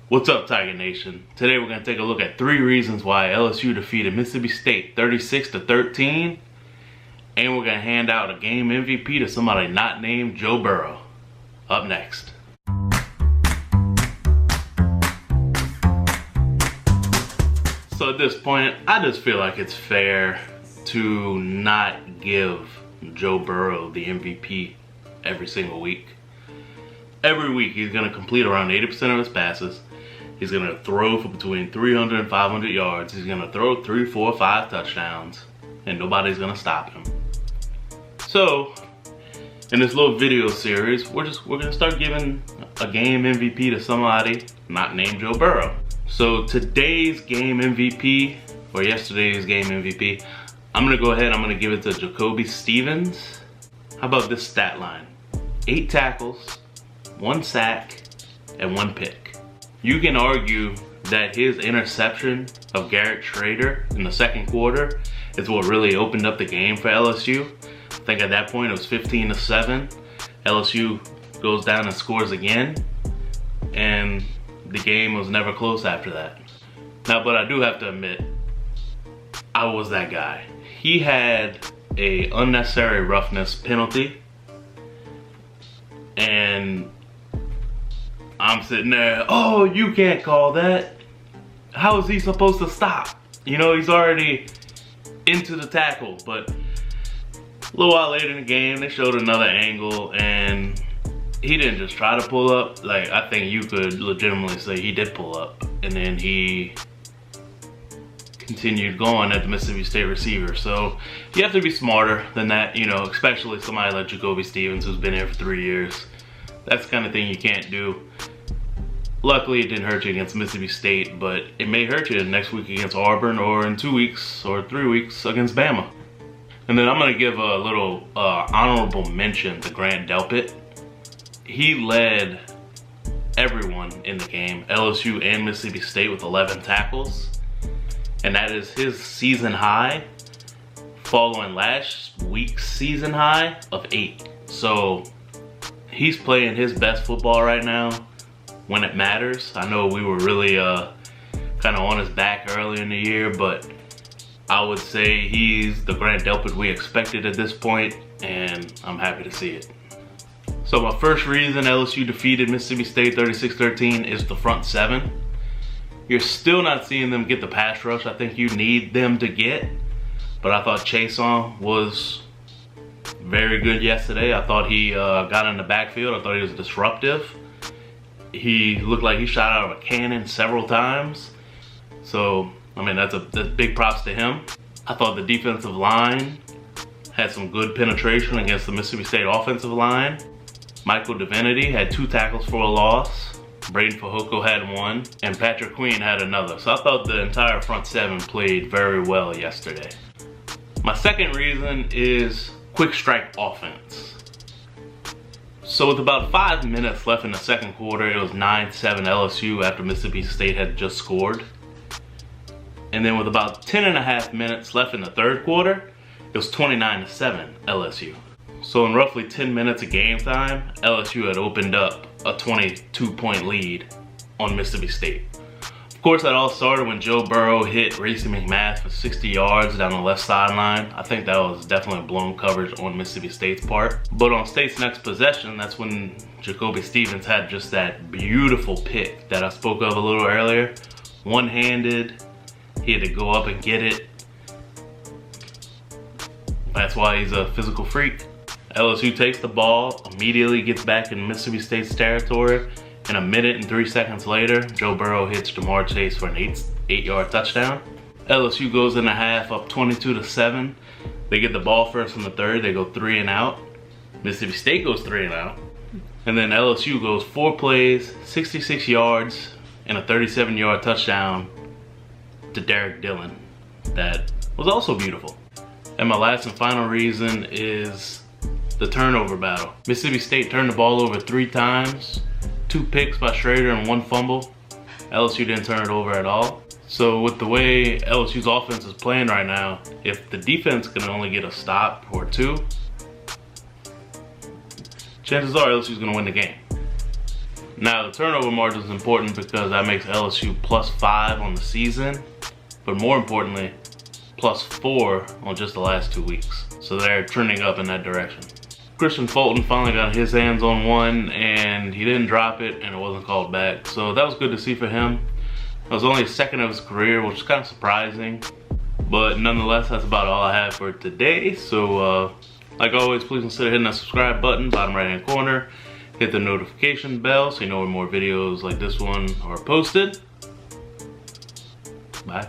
What's up, Tiger Nation? Today we're going to take a look at 3 reasons why LSU defeated Mississippi State 36-13, and we're going to hand out a game MVP to somebody not named Joe Burrow. Up next. So at this point, I just feel like it's fair to not give Joe Burrow the MVP every single week. Every week he's going to complete around 80% of his passes. He's going to throw for between 300 and 500 yards. He's going to throw 3, 4, 5 touchdowns, and nobody's going to stop him. So, in this little video series, we're going to start giving a game MVP to somebody not named Joe Burrow. So today's game MVP, or yesterday's game MVP, I'm going to go ahead, I'm going to give it to Jacoby Stevens. How about this stat line? 8 tackles, 1 sack, and 1 pick. You can argue that his interception of Garrett Schrader in the second quarter is what really opened up the game for LSU. I think at that point it was 15-7. LSU goes down and scores again, and the game was never close after that. Now, but I do have to admit, I was that guy. He had an unnecessary roughness penalty, and I'm sitting there, oh, you can't call that. How is he supposed to stop? You know, he's already into the tackle. But a little while later in the game, they showed another angle, and he didn't just try to pull up. Like, I think you could legitimately say he did pull up, and then he continued going at the Mississippi State receiver. So you have to be smarter than that, you know, especially somebody like Jacoby Stevens, who's been here for 3 years. That's the kind of thing you can't do. Luckily, it didn't hurt you against Mississippi State, but it may hurt you next week against Auburn, or in 2 weeks or 3 weeks against Bama. And then I'm going to give a little honorable mention to Grant Delpit. He led everyone in the game, LSU and Mississippi State, with 11 tackles. And that is his season high, following last week's season high of 8. So he's playing his best football right now when it matters. I know we were really kind of on his back early in the year, but I would say he's the Grant Delpit we expected at this point, and I'm happy to see it. So my first reason LSU defeated Mississippi State 36-13 is the front 7. You're still not seeing them get the pass rush I think you need them to get, but I thought Chason was very good yesterday. I thought he got in the backfield. I thought he was disruptive. He looked like he shot out of a cannon several times. So, I mean, that's big props to him. I thought the defensive line had some good penetration against the Mississippi State offensive line. Michael Divinity had 2 tackles for a loss. Braden Fehoko had 1, and Patrick Queen had another. So I thought the entire front 7 played very well yesterday. My second reason is quick strike offense. So with about 5 minutes left in the second quarter, it was 9-7 LSU after Mississippi State had just scored. And then with about 10.5 minutes left in the third quarter, it was 29-7 LSU. So in roughly 10 minutes of game time, LSU had opened up a 22-point lead on Mississippi State. Of course, that all started when Joe Burrow hit Racey McMath for 60 yards down the left sideline. I think that was definitely blown coverage on Mississippi State's part. But on State's next possession, that's when Jacoby Stevens had just that beautiful pick that I spoke of a little earlier. One-handed, he had to go up and get it. That's why he's a physical freak. LSU takes the ball, immediately gets back in Mississippi State's territory, and a minute and 3 seconds later, Joe Burrow hits Jamar Chase for an 8-yard touchdown. LSU goes in the half up 22-7. They get the ball first in the third, they go 3 and out. Mississippi State goes 3 and out. And then LSU goes 4 plays, 66 yards, and a 37-yard touchdown to Derek Dillon. That was also beautiful. And my last and final reason is the turnover battle. Mississippi State turned the ball over 3 times, 2 picks by Schrader and 1 fumble. LSU didn't turn it over at all. So with the way LSU's offense is playing right now, if the defense can only get a stop or 2, chances are LSU's gonna win the game. Now the turnover margin is important because that makes LSU +5 on the season, but more importantly, +4 on just the last 2 weeks. So they're trending up in that direction. Christian Fulton finally got his hands on one and he didn't drop it and it wasn't called back. So that was good to see for him. It was only his second of his career, which is kind of surprising. But nonetheless, that's about all I have for today. So like always, please consider hitting that subscribe button, bottom right hand corner. Hit the notification bell so you know when more videos like this one are posted. Bye.